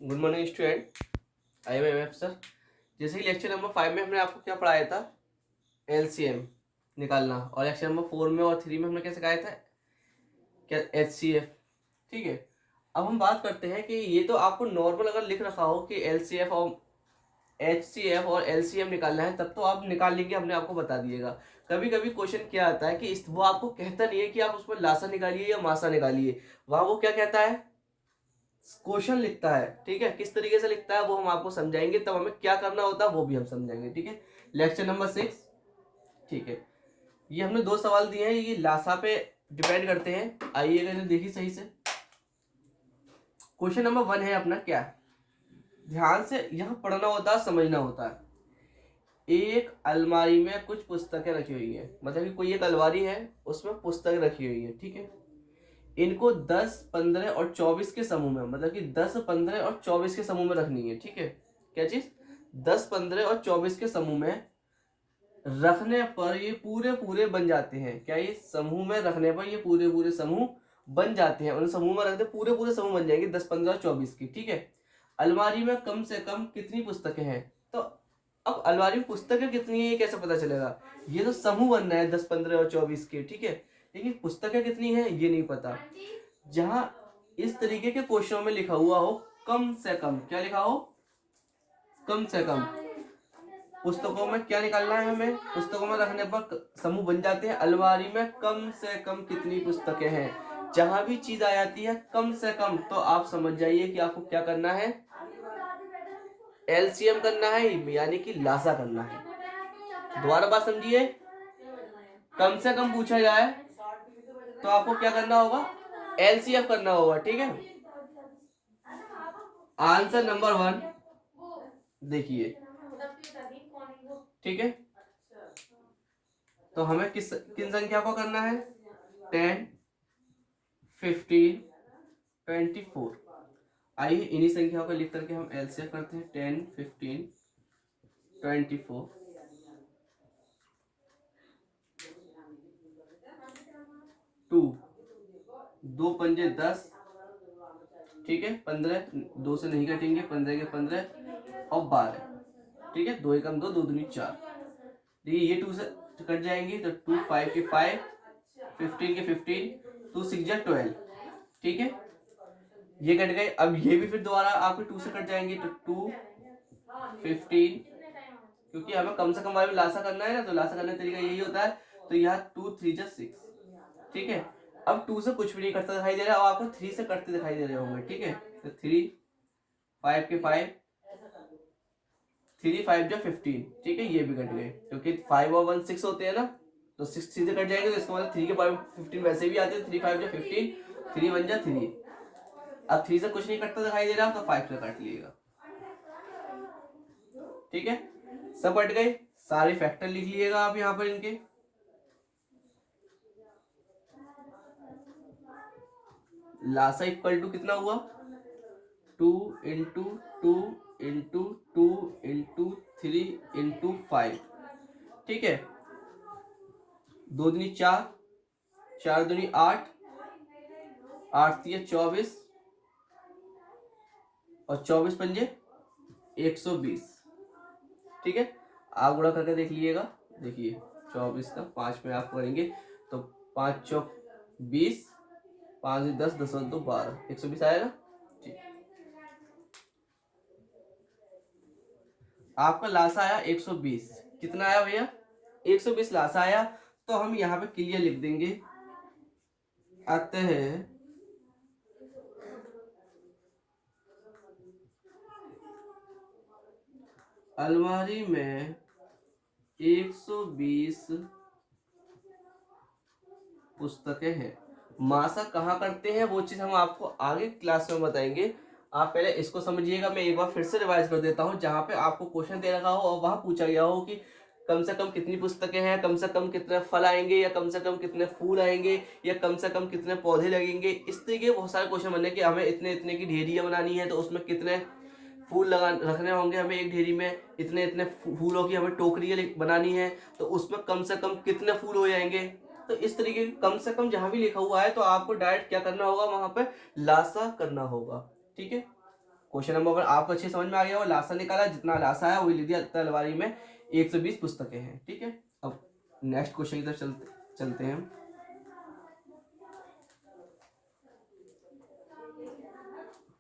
Good morning student. I am M sir. जैसे कि lecture number 5 में हमने आपको क्या पढ़ाया था, एलसीएम निकालना, और लेक्चर नंबर 4 में और 3 में हमने क्या सिखाया था, क्या एचसीएफ। ठीक है, अब हम बात करते हैं कि ये तो आपको नॉर्मल अगर लिख रखा हो कि एलसीएफ और एचसीएफ और एलसीएम निकालना है तब तो आप निकाल लेंगे, हमने आपको बता दिएगा। कभी कभी क्वेश्चन क्या आता है कि वो आपको कहता नहीं है कि आप उसमें लासा निकालिए या मासा निकालिए, वहां वो क्या कहता है, क्वेश्चन लिखता है। ठीक है, किस तरीके से लिखता है वो हम आपको समझाएंगे, तब हमें क्या करना होता है वो भी हम समझाएंगे। ठीक है, लेक्चर नंबर 6। ठीक है, ये हमने 2 सवाल दिए हैं, ये लासा पे डिपेंड करते हैं। आइएगा इन्हें देखिए सही से। क्वेश्चन नंबर 1 है अपना, क्या ध्यान से यहाँ पढ़ना होता है, समझना होता है। एक अलमारी में कुछ पुस्तकें रखी हुई है, मतलब कि कोई एक अलमारी है उसमें पुस्तकें रखी हुई है। ठीक है, इनको 10, 15 और 24 के समूह में, मतलब कि 10, 15 और 24 के समूह में रखनी है। ठीक है, क्या चीज, 10, 15 और 24 के समूह में रखने पर ये पूरे पूरे बन जाते हैं। क्या ये समूह में रखने पर ये पूरे पूरे समूह बन जाते हैं, उन समूह में रखते पूरे पूरे समूह बन जाएंगे 10, 15 और 24 की। ठीक है, अलमारी में कम से कम कितनी पुस्तकें हैं, तो अब अलमारी में पुस्तकें कितनी है ये कैसे पता चलेगा, ये तो समूह बन रहा है 10, 15 और 24 के। ठीक है, लेकिन पुस्तकें कितनी है ये नहीं पता। जहां इस तरीके के क्वेश्चनों में लिखा हुआ हो कम से कम, क्या लिखा हो, कम से कम, पुस्तकों में क्या निकालना है हमें, पुस्तकों में रखने पर समूह बन जाते हैं। अलमारी में कम से कम कितनी पुस्तकें हैं, जहां भी चीज आ जाती है कम से कम, तो आप समझ जाइए कि आपको क्या करना है, एलसीएम करना है, यानी कि लासा करना है। दोबारा बात समझिए, कम से कम पूछा जाए तो आपको क्या करना होगा, एलसीएफ करना होगा। ठीक है, आंसर नंबर 1 देखिए। ठीक है, तो हमें किन संख्या को करना है, 10, 15, 24। आइए इन्हीं संख्याओं को लिख करके हम एलसीएफ करते हैं। 10, 15, 24, 2, 2 पंजे 10। ठीक है, 15, 2 से नहीं कटेंगे, 15 के 15 और 12। ठीक है, 2 एकम 2, 2 दूनी 4। देखिए ये 2 से कट जाएंगे तो 2, 5 के 5, 15 के 15, 2 6 जा 12। ठीक है, ये कट गए। अब ये भी फिर दोबारा आपके 2 से कट जाएंगे तो 2, 15, क्योंकि हमें कम से कम वाले में लासा करना है ना, तो लासा करने का तरीका यही होता है। तो यहाँ 2, 3 जा 6। ठीक है, अब 2 से कुछ भी नहीं कटता दिखाई दे रहा है, और आपको 3 से कटते दिखाई दे रहे होंगे। ठीक है, तो 3, 5 के 5, 3, 5 जा 15। ठीक है, ये भी कट गए, क्योंकि 5 और 1 6 होते हैं ना, तो 6 3 से कट जाएंगे, तो इसका मतलब 3 के 15 वैसे भी आते हैं। 3, 5 जा 15, 3 1 जा 3। अब 3 से कुछ नहीं कटता दिखाई दे रहा तो 5 से काट लीजिएगा। ठीक है, सब कट गए, सारे फैक्टर लिख लीजिएगा आप यहाँ पर इनके। लासा इक्वल टू कितना हुआ, 2 इंटू 2 इंटू 2 इंटू 3 इंटू 5। ठीक है, 2 दूनी 4, 4 दूनी 8, 8 3 24 और 24 पंजे 120। ठीक है, आप गुणा करके देख लीजिएगा। देखिए 24 का 5 में आप करेंगे तो 5 चौक 20, 5 10, 10 2 12, 120 आएगा। ठीक, आपका लासा आया 120। कितना आया भैया, 120 लासा आया। तो हम यहाँ पे क्लियर लिख देंगे, अतः अलमारी में 120 पुस्तकें हैं। मासा कहाँ करते हैं वो चीज हम आपको आगे क्लास में बताएंगे। आप पहले इसको समझिएगा, मैं एक बार फिर से रिवाइज कर देता हूँ। जहाँ पे आपको क्वेश्चन दे रखा हो और वहां पूछा गया हो कि कम से कम कितनी पुस्तकें हैं, कम से कम कितने फल आएंगे, या कम से कम कितने फूल आएंगे, या कम से कम कितने पौधे लगेंगे, इस तरीके बहुत सारे क्वेश्चन बने कि हमें इतने इतने की ढेरियां बनानी है, तो उसमें कितने फूल लगा रखने होंगे हमें एक ढेरी में, इतने इतने फूलों की हमें टोकरी बनानी है, तो उसमें कम से कम कितने फूल हो जाएंगे। तो इस तरीके कम से कम जहां भी लिखा हुआ है तो आपको डायरेक्ट क्या करना होगा, वहां पे लासा करना होगा। ठीक है, क्वेश्चन नंबर 1 आपको अच्छे समझ में आ गया, वो लासा निकाला, जितना लासा है वही लिख दिया, अलमारी में 120 पुस्तकें हैं। ठीक है, अब नेक्स्ट क्वेश्चन की तरफ चलते हैं हम।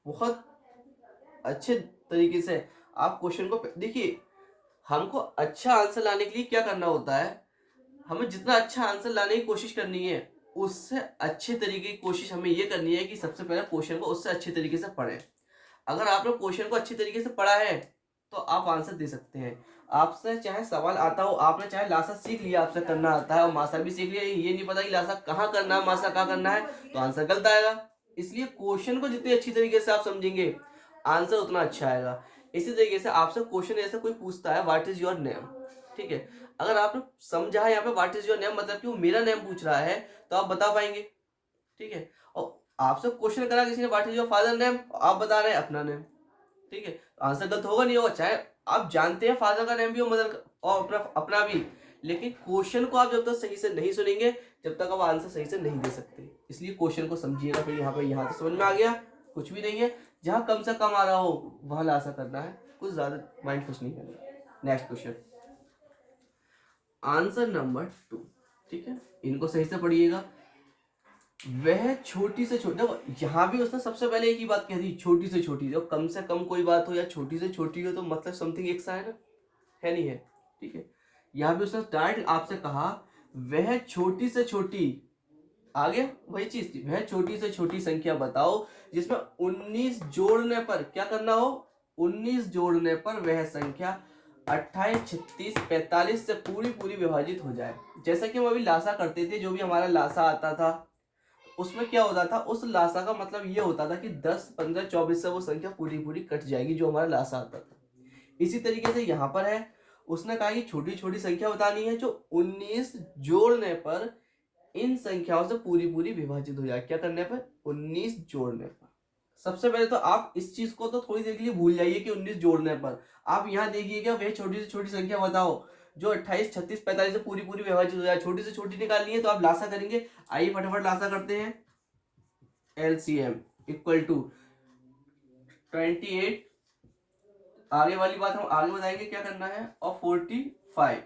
बहुत अच्छे तरीके से आप क्वेश्चन को देखिए। हमको अच्छा आंसर लाने के लिए क्या करना होता है, हमें जितना अच्छा आंसर लाने की कोशिश करनी है, उससे अच्छे तरीके की कोशिश हमें ये करनी है कि सबसे पहले क्वेश्चन को उससे अच्छे तरीके से पढ़ें। अगर आपने क्वेश्चन को अच्छी तरीके से पढ़ा है तो आप आंसर दे सकते हैं। आपसे चाहे सवाल आता हो, आपने चाहे लासा सीख लिया, आपसे करना आता है, और मासा भी सीख लिया, ये नहीं पता कि लासा कहाँ करना है, मासा कहाँ करना है, तो आंसर गलत आएगा। इसलिए क्वेश्चन को जितनी अच्छी तरीके से आप समझेंगे, आंसर उतना अच्छा आएगा। इसी तरीके से आपसे क्वेश्चन ऐसा कोई पूछता है, व्हाट इज योर नेम, ठीक है, अगर आपने समझा है यहाँ पे व्हाट इज योर नेम मतलब कि वो मेरा नेम पूछ रहा है, तो आप बता पाएंगे। ठीक है, और आपसे क्वेश्चन करा किसी ने what is your father name, आप बता रहे हैं अपना नेम, ठीक है, तो आंसर गलत होगा नहीं होगा, चाहे आप जानते हैं फादर का नेम भी हो, मदर का और अपना भी, लेकिन क्वेश्चन को आप जब तक सही से नहीं सुनेंगे, जब तक आप आंसर सही से नहीं दे सकते। इसलिए क्वेश्चन को समझिएगा। फिर यहाँ तो समझ में आ गया, कुछ भी नहीं है, जहां कम से कम आ रहा हो वहां लासा करना है, कुछ ज्यादा माइंड कुछ नहीं करना। नेक्स्ट क्वेश्चन, आंसर नंबर 2, ठीक है, इनको सही से पढ़िएगा। वह छोटी से छोटी, देखो यहाँ भी उसने सबसे पहले एक ही बात कह दी, छोटी से छोटी, जो कम से कम कोई बात हो या छोटी से छोटी हो तो मतलब समथिंग एक सा है ना, है नहीं है, ठीक है। यहाँ भी उसने डायरेक्ट आपसे कहा वह छोटी से छोटी, आगे वही चीज थी, वह छोटी से छोटी संख्या बताओ जिसमें 19 जोड़ने पर क्या करना हो, 19 जोड़ने पर वह संख्या 28, 36, 45 से पूरी पूरी विभाजित हो जाए। जैसा कि हम अभी लासा करते थे, जो भी हमारा लासा आता था उसमें क्या होता था, उस लासा का मतलब ये होता था कि 10, 15, 24 से वो संख्या पूरी पूरी कट जाएगी, जो हमारा लासा आता था। इसी तरीके से यहाँ पर है, उसने कहा कि छोटी छोटी संख्या बतानी है जो 19 जोड़ने पर इन संख्याओं से पूरी पूरी विभाजित हो जाए। क्या करने पर, 19 जोड़ने पर। सबसे पहले तो आप इस चीज को तो थोड़ी देर के लिए भूल जाइए कि 19 जोड़ने पर, आप यहाँ देखिएगा वह छोटी से छोटी संख्या बताओ जो 28, 36, 45 से पूरी पूरी विभाजित हो जाए। छोटी से छोटी निकालनी है तो आप लासा करेंगे। आइए फटाफट लासा करते हैं। LCM इक्वल टू 28, आगे वाली बात हम आगे बताएंगे क्या करना है, और 45।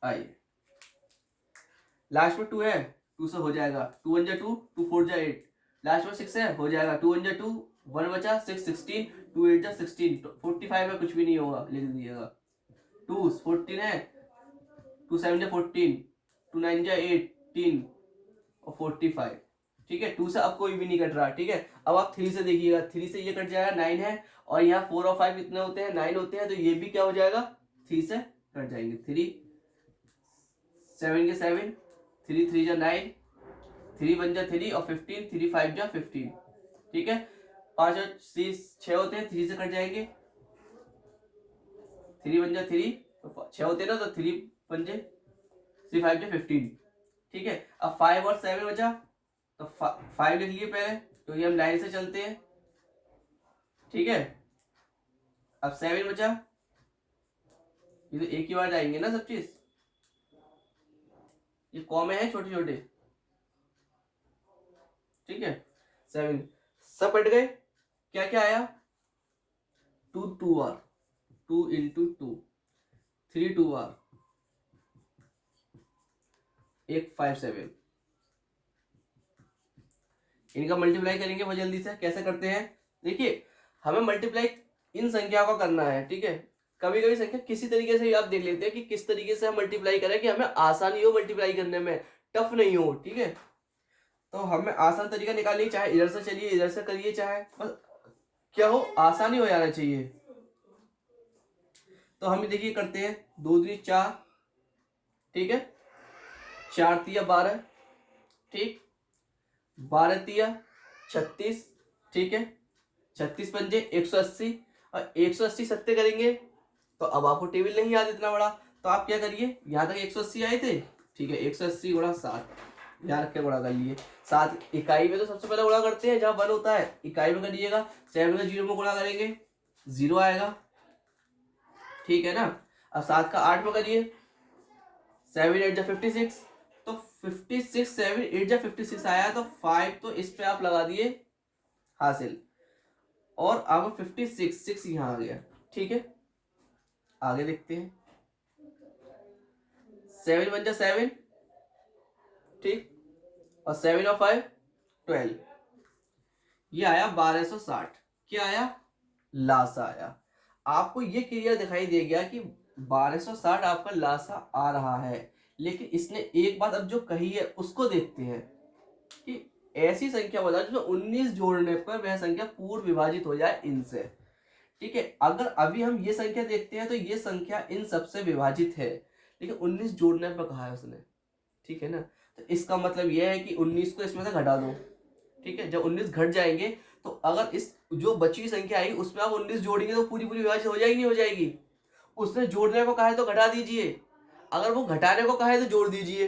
आइए लास्ट में 2 है, 2 से हो जाएगा, 2 1 जा 2, 2 4 जा 8, लास्ट में 6 है, हो जाएगा, 2 1 जा 2, 1 बचा 6, 16, 2 8 जा 16, 45 है, कुछ भी नहीं होगा, लिख दीजिएगा। 2 14 है, 2 7 जा 14, 2 9 जा 18 और 45। ठीक है, 2 से अब कोई भी नहीं कट रहा। ठीक है, अब आप 3 से देखिएगा, 3 से ये कट जाएगा, 9 है, और यहाँ 4 और 5 कितने होते हैं, 9 होते हैं, तो ये भी क्या हो जाएगा, 3 से कट जाएंगे। 3 7 के 7, 3 3 जा 9, 3 1 जा 3 और 15, 3 5 जा 15। ठीक है, 5 और 6 होते हैं, 3 से कट जाएंगे, 3 1 जा 3, 6 होते हैं ना, तो 3 1 जा 3 5 जा 15। ठीक है, अब 5 और 7 बचा, तो 5 लिख लिए पहले, तो ये हम लाइन से चलते हैं। ठीक है, अब 7 बचा, ये तो एक ही बार जाएंगे ना सब चीज, ये कॉमे है छोटे छोटे। ठीक है, 7 सब कट गए, क्या क्या आया, 2 2 आर, 2 इंटू 2, 3 2 आर, 1 5 7। इनका मल्टीप्लाई करेंगे बहुत जल्दी से, कैसे करते हैं, देखिए हमें मल्टीप्लाई इन संख्याओं का करना है। ठीक है, कभी कभी संख्या किसी तरीके से आप देख लेते हैं कि किस तरीके से हम मल्टीप्लाई करें कि हमें आसानी हो मल्टीप्लाई करने में, टफ नहीं हो। ठीक है, तो हमें आसान तरीका निकालिए, चाहे इधर से चलिए इधर से करिए, चाहे बस क्या हो, आसानी हो जाना चाहिए। तो हम देखिए करते हैं, 2 दूनी 4, ठीक है, 4 तिया 12, ठीक, 12 तिया 36, ठीक है, 36 पंजे 180, और 180 सत्ते करेंगे तो अब आपको टेबल नहीं याद इतना बड़ा, तो आप क्या करिए, यहाँ तक 180 आए थे, ठीक है, 180 गुणा 7, यहाँ रख के गुणा कर लिए। 7 इकाई में तो सबसे पहले गुणा करते हैं, जहाँ 1 होता है इकाई में करिएगा, 7 का 0 में गुणा करेंगे 0 आएगा। ठीक है ना, अब 7 का 8 में करिए, 7 8 जा 56, तो 56, 7 8 जा 56 आया, तो 5 तो इस पे आप लगा दिए हासिल। और आपको 56, 6 यहाँ आ गया। ठीक है, आगे देखते हैं। 7 1 जा 7, ठीक, और 7 और 5 12, ये आया 1260। क्या आया? लासा आया। आपको ये क्लियर दिखाई दे गया कि 1260 आपका लासा आ रहा है। लेकिन इसने एक बात अब जो कही है उसको देखते हैं कि ऐसी संख्या बता जिसमें 19 जोड़ने पर वह संख्या पूर्ण विभाजित हो जाए इनसे। ठीक है, अगर अभी हम ये संख्या देखते हैं तो ये संख्या इन सबसे विभाजित है, लेकिन 19 जोड़ने पर कहा है उसने। ठीक है ना, तो इसका मतलब यह है कि 19 को इसमें से घटा दो। ठीक है, जब 19 घट जाएंगे तो अगर इस जो बची हुई संख्या आएगी उसमें आप 19 जोड़ेंगे तो पूरी पूरी विभाजित हो जाएगी, नहीं हो जाएगी? उसने जोड़ने को कहा है तो घटा दीजिए, अगर वो घटाने को कहा है तो जोड़ दीजिए।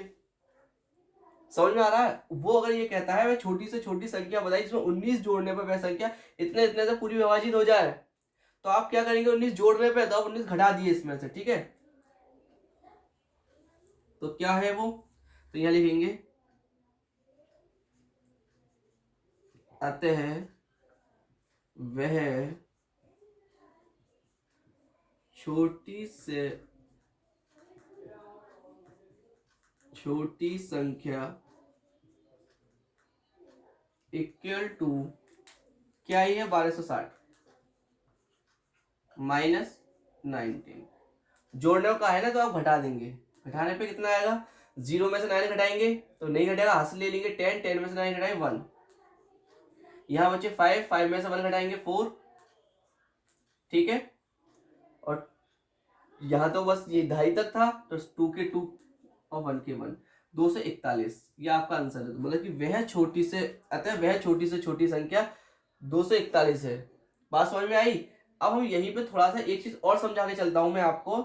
समझ में आ रहा है? वो अगर ये कहता है वह छोटी से छोटी संख्या बताई जिसमें 19 जोड़ने पर वह संख्या इतने इतने से पूरी विभाजित हो जाए, तो आप क्या करेंगे? 19 जोड़ने पे तो आप 19 घटा दिए इसमें से। ठीक है, तो क्या है वो? तो यहां लिखेंगे अतः वह छोटी से छोटी संख्या इक्वल टू क्या ही है? 1260 माइनस 19। जोड़ने का है ना तो आप घटा देंगे, घटाने पे कितना आएगा? 0 में से 9 घटाएंगे तो नहीं घटेगा, हासिल ले लेंगे 10, 10 में से 9 घटाए 1, यहाँ बचे 5, 5 में से 1 घटाएंगे 4। ठीक है, और यहाँ तो बस ये 2.5 तक था तो 2 के 2 और 1 के 1, 241। ये आपका आंसर है। मतलब कि वह छोटी से अतः वह छोटी से छोटी संख्या 241 है। बात समझ में आई? अब हम यहीं पे थोड़ा सा एक चीज और समझा के चलता हूं मैं आपको।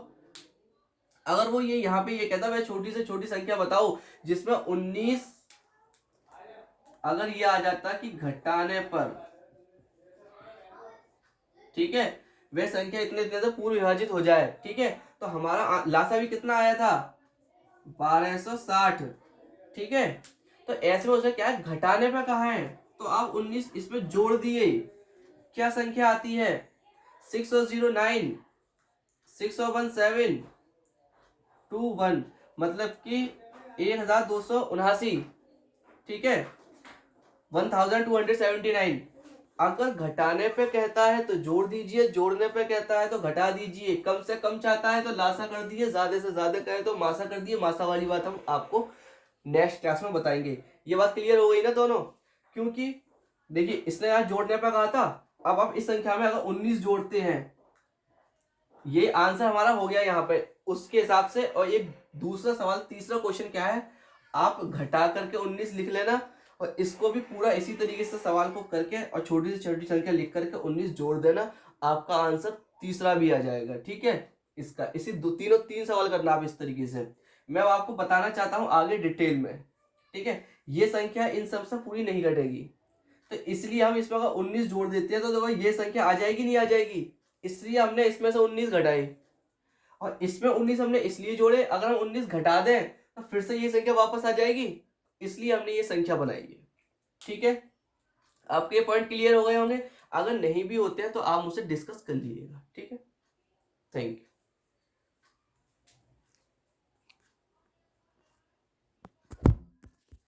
अगर वो ये यहाँ पे ये कहता है वह छोटी से छोटी संख्या बताओ जिसमें 19, अगर ये आ जाता कि घटाने पर, ठीक है, वह संख्या इतने इतने से पूर्ण विभाजित हो जाए, ठीक है, तो हमारा लासा भी कितना आया था? 1260। ठीक है, तो ऐसे में उसे क्या है? घटाने पे कहा है तो आप 19 इसमें जोड़ दिए, क्या संख्या आती है? 6 और 0 9, 6 और 1 7, 2 1, मतलब कि 1279। ठीक है, 1279। अगर घटाने पे कहता है तो जोड़ दीजिए, जोड़ने पे कहता है तो घटा दीजिए, कम से कम चाहता है तो लासा कर दिए, ज्यादा से ज्यादा कहे तो मासा कर दिए। मासा वाली बात हम आपको नेक्स्ट क्लास में बताएंगे। ये बात क्लियर हो गई ना दोनों? क्योंकि देखिए इसने यहाँ जोड़ने पे कहा था, अब आप इस संख्या में अगर 19 जोड़ते हैं, ये आंसर हमारा हो गया यहाँ पे उसके हिसाब से। और एक दूसरा सवाल, तीसरा क्वेश्चन क्या है? आप घटा करके 19 लिख लेना और इसको भी पूरा इसी तरीके से सवाल को करके और छोटी से छोटी संख्या लिख करके 19 जोड़ देना, आपका आंसर तीसरा भी आ जाएगा। ठीक है, इसका इसी तीन सवाल करना आप इस तरीके से। मैं आपको बताना चाहता हूं आगे डिटेल में। ठीक है, ये संख्या इन सब से पूरी नहीं घटेगी, तो इसलिए हम इसमें अगर 19 जोड़ देते हैं तो देखो ये संख्या आ जाएगी, नहीं आ जाएगी? इसलिए हमने इसमें से 19 घटाई, और इसमें 19 हमने इसलिए जोड़े, अगर हम 19 घटा दें तो फिर से ये संख्या वापस आ जाएगी, इसलिए हमने ये संख्या बनाई है। ठीक है, आपके ये पॉइंट क्लियर हो गए होंगे। अगर नहीं भी होते हैं तो आप मुझसे डिस्कस कर लीजिएगा। ठीक है, थैंक यू।